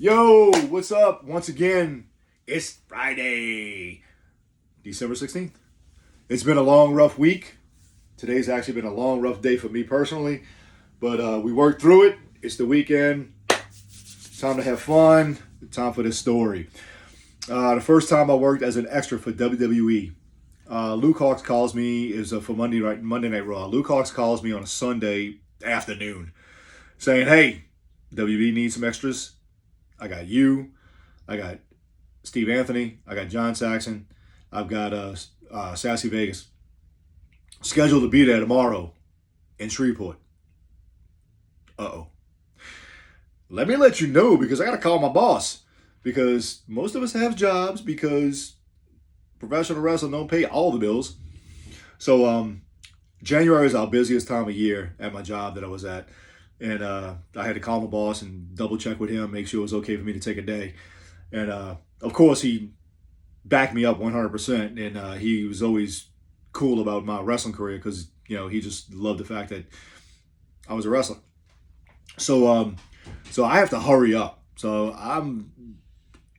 Yo, what's up? Once again, it's Friday, December 16th. It's been a long, rough week. Today's actually been a long, rough day for me personally, but we worked through it. It's the weekend. Time to have fun. Time for this story. The first time I worked as an extra for WWE, Luke Hawks calls me. Is for Monday Night Raw. Luke Hawks calls me on a Sunday afternoon, saying, "Hey, WWE needs some extras. I got you. I got Steve Anthony. I got John Saxon. I've got Sassy Vegas scheduled to be there tomorrow in Shreveport." Uh-oh. Let me let you know because I got to call my boss because most of us have jobs because professional wrestling don't pay all the bills. So January is our busiest time of year at my job that I was at. And I had to call my boss and double check with him, make sure it was okay for me to take a day. And of course, he backed me up 100%. And he was always cool about my wrestling career because, he just loved the fact that I was a wrestler. So I have to hurry up. So I'm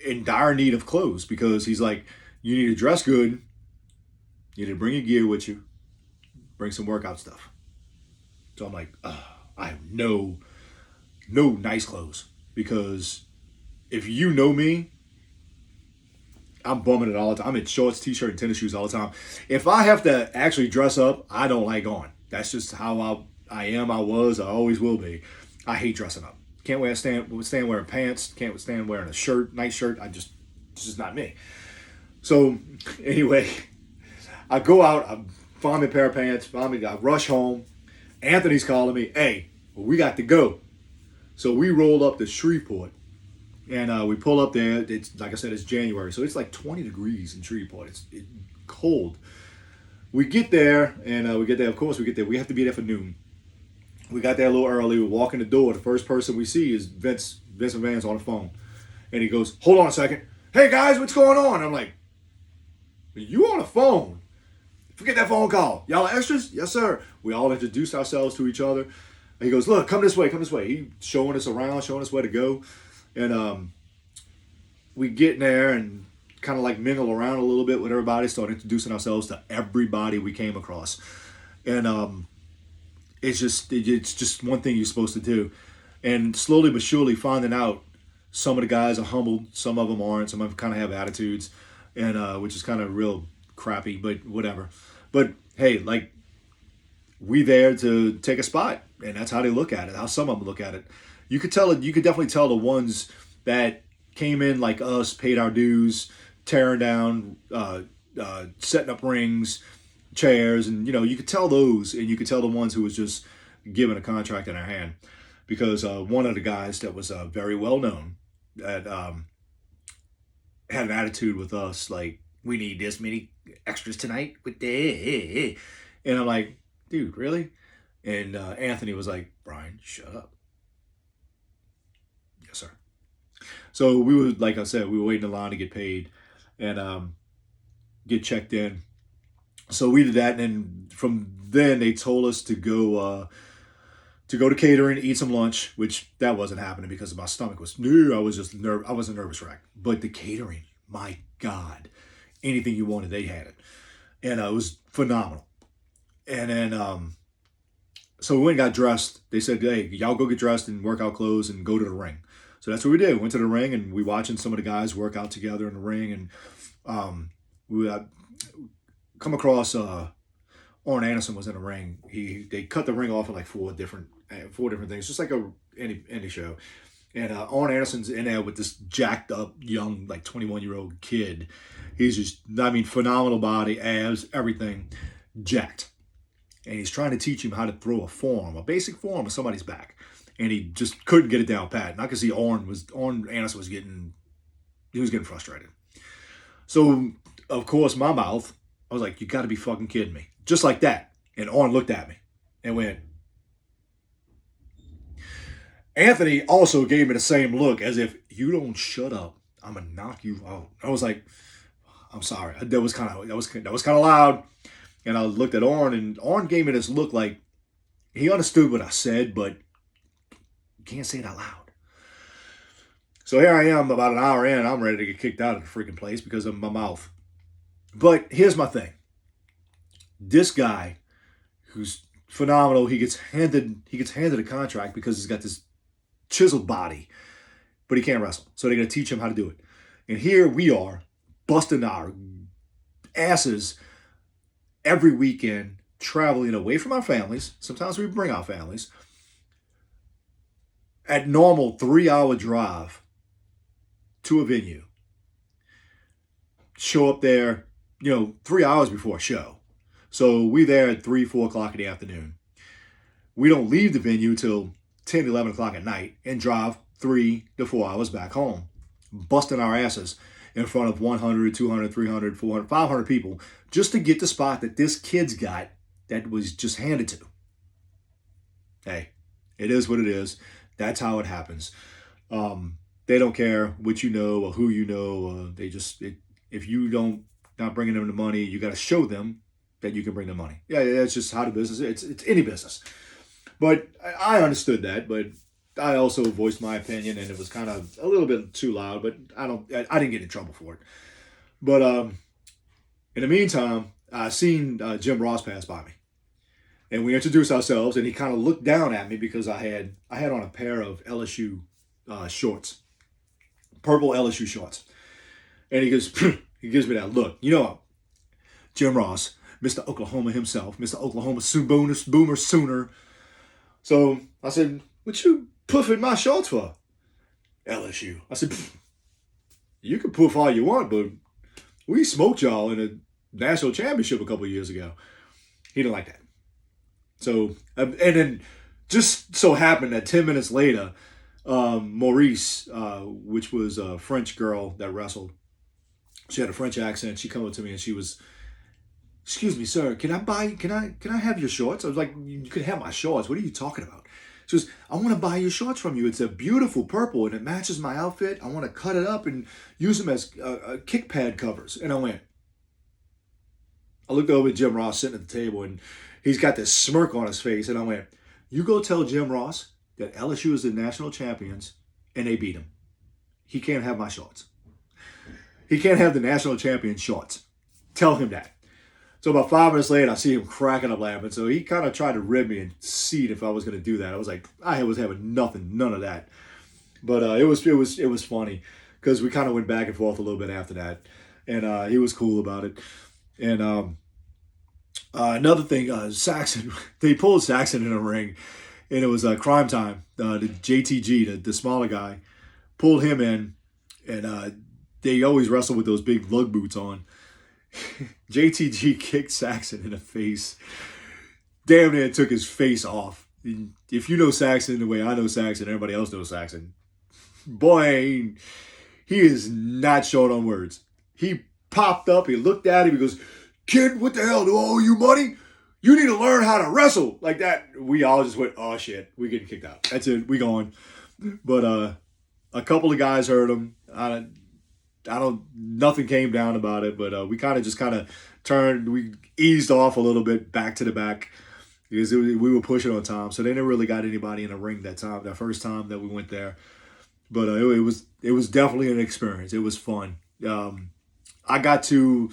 in dire need of clothes because he's like, you need to dress good. You need to bring your gear with you. Bring some workout stuff. So I'm like, I have no nice clothes because if you know me, I'm bumming it all the time. I'm in shorts, t-shirt, and tennis shoes all the time. If I have to actually dress up, I don't like going. That's just how I am. I always will be. I hate dressing up. Can't stand wearing pants. Can't stand wearing a shirt, nice shirt. It's just not me. So anyway, I go out. I find me a pair of pants. I rush home. Anthony's calling me. Hey, we got to go. So we roll up to Shreveport. And we pull up there. It's like I said, it's January. So it's like 20 degrees in Shreveport. It's cold. We get there. And we get there. Of course, we get there. We have to be there for noon. We got there a little early. We walk in the door. The first person we see is Vincent Vann's on the phone. And he goes, hold on a second. Hey, guys, what's going on? I'm like, you on the phone? Forget that phone call. Y'all are extras? Yes, sir. We all introduced ourselves to each other. And he goes, look, come this way, come this way. He showing us around, showing us where to go. And we get in there and kind of like mingle around a little bit with everybody, start introducing ourselves to everybody we came across. And it's just one thing you're supposed to do. And slowly but surely finding out some of the guys are humbled, some of them aren't, some of them kind of have attitudes, and which is kind of real crappy, but whatever. But hey, like, we there to take a spot, and that's how they look at it, how some of them look at it. You could definitely tell the ones that came in like us, paid our dues, tearing down, setting up rings, chairs, and you could tell those, and you could tell the ones who was just given a contract in their hand, because one of the guys that was very well known that had an attitude with us like, we need this many extras tonight with the, and I'm like, dude, really? And Anthony was like, Brian, shut up. Yes, sir. So we were, like I said, we were waiting in line to get paid and get checked in. So we did that, and then from then they told us to go to catering, eat some lunch, which that wasn't happening because my stomach was I was just I was a nervous wreck. But the catering, my God, anything you wanted, they had it, and it was phenomenal. And then so we went and got dressed. They said, hey, y'all go get dressed and work out clothes and go to the ring. So that's what we did. We went to the ring and we watching some of the guys work out together in the ring, and we come across Orn Anderson was in the ring. They cut the ring off of like four different things, just like a indie show. And Orn Anderson's in there with this jacked up young like 21-year-old kid. He's just, phenomenal body, abs, everything, jacked. And he's trying to teach him how to throw a basic form of somebody's back. And he just couldn't get it down pat. And I could see Orn Anderson was getting frustrated. So of course my mouth, I was like, you got to be fucking kidding me. Just like that. And Orn looked at me and went. Anthony also gave me the same look as if, you don't shut up, I'm going to knock you out. I was like, I'm sorry. That was kind of loud. And I looked at Orn, and Orn gave me this look like he understood what I said, but you can't say it out loud. So here I am about an hour in. I'm ready to get kicked out of the freaking place because of my mouth. But here's my thing. This guy, who's phenomenal, he gets handed a contract because he's got this chiseled body, but he can't wrestle. So they're gonna teach him how to do it. And here we are, busting our asses every weekend, traveling away from our families. Sometimes we bring our families. At normal 3-hour drive to a venue. Show up there, 3 hours before a show. So we there at 3, 4 o'clock in the afternoon. We don't leave the venue till 10, 11 o'clock at night and drive 3 to 4 hours back home. Busting our asses in front of 100, 200, 300, 400, 500 people just to get the spot that this kid's got that was just handed to. Hey, it is what it is. That's how it happens. They don't care what you know or who you know. If you not bringing them the money, you got to show them that you can bring the money. Yeah, that's just how the business is. It's any business. But I understood that, but I also voiced my opinion, and it was kind of a little bit too loud. But I didn't get in trouble for it. But in the meantime, I seen Jim Ross pass by me, and we introduced ourselves, and he kind of looked down at me because I had on a pair of LSU shorts, purple LSU shorts, and he goes, he gives me that look. Jim Ross, Mr. Oklahoma himself, Mr. Oklahoma Boomer Sooner. So I said, "What you puffing my shorts for?" LSU. I said, "You can puff all you want, but we smoked y'all in a national championship a couple of years ago." He didn't like that. So, and then just so happened that 10 minutes later, Maurice, which was a French girl that wrestled, she had a French accent. She came up to me and she was, "Excuse me, sir, can I have your shorts?" I was like, "You can have my shorts. What are you talking about?" She goes, "I want to buy your shorts from you. It's a beautiful purple and it matches my outfit. I want to cut it up and use them as kick pad covers." And I looked over at Jim Ross sitting at the table, and he's got this smirk on his face. And I went, "You go tell Jim Ross that LSU is the national champions and they beat him. He can't have my shorts. He can't have the national champion shorts. Tell him that." So about 5 minutes later, I see him cracking up laughing. So he kind of tried to rib me and see if I was going to do that. I was like, I was having none of that. But it was funny because we kind of went back and forth a little bit after that, and he was cool about it. And another thing, Saxon, they pulled Saxon in a ring, and it was Crime Time. The JTG, the smaller guy, pulled him in, and they always wrestle with those big lug boots on. JTG kicked Saxon in the face. Damn near took his face off. If you know Saxon the way I know Saxon, everybody else knows Saxon. Boy, he is not short on words. He popped up, he looked at him, he goes, "Kid, what the hell? Do I owe you money? You need to learn how to wrestle." Like that. We all just went, "Oh shit, we getting kicked out. That's it, we going." But a couple of guys heard him. Nothing came down about it, but we kind of turned, we eased off a little bit back to the back because we were pushing on time. So they never really got anybody in the ring that first time that we went there. But it was definitely an experience. It was fun. I got to,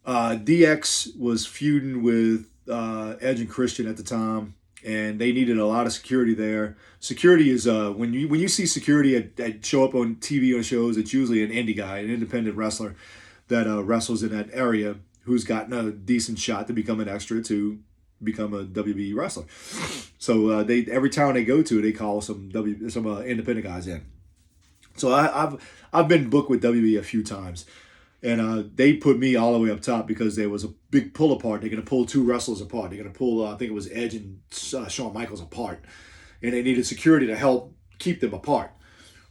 DX was feuding with Edge and Christian at the time, and they needed a lot of security there. Security is when you see security that show up on TV on shows, it's usually an indie guy, an independent wrestler that wrestles in that area who's gotten a decent shot to become an extra to become a WWE wrestler. So every town they go to, they call some independent guys in. So I've been booked with WWE a few times. And they put me all the way up top because there was a big pull apart. They're going to pull two wrestlers apart. They're going to pull, I think it was Edge and Shawn Michaels apart. And they needed security to help keep them apart.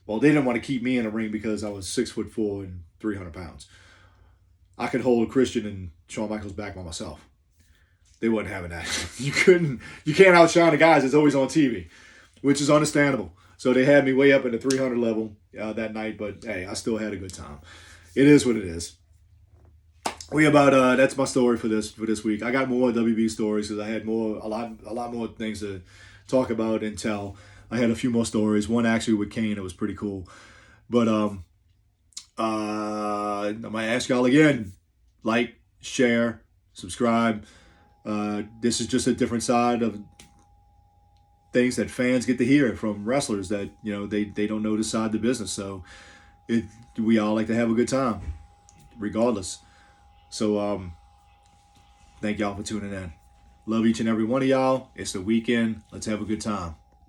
Well, they didn't want to keep me in a ring because I was 6'4" and 300 pounds. I could hold Christian and Shawn Michaels back by myself. They wasn't having that. You can't outshine the guys that's always on TV, which is understandable. So they had me way up in the 300 level that night. But hey, I still had a good time. It is what it is. That's my story for this week. I got more WB stories because I had a lot more things to talk about and tell. I had a few more stories. One actually with Kane that was pretty cool. But I might ask y'all again: like, share, subscribe. This is just a different side of things that fans get to hear from wrestlers that they don't know this side of the business. So we all like to have a good time, regardless. So thank y'all for tuning in. Love each and every one of y'all. It's the weekend. Let's have a good time.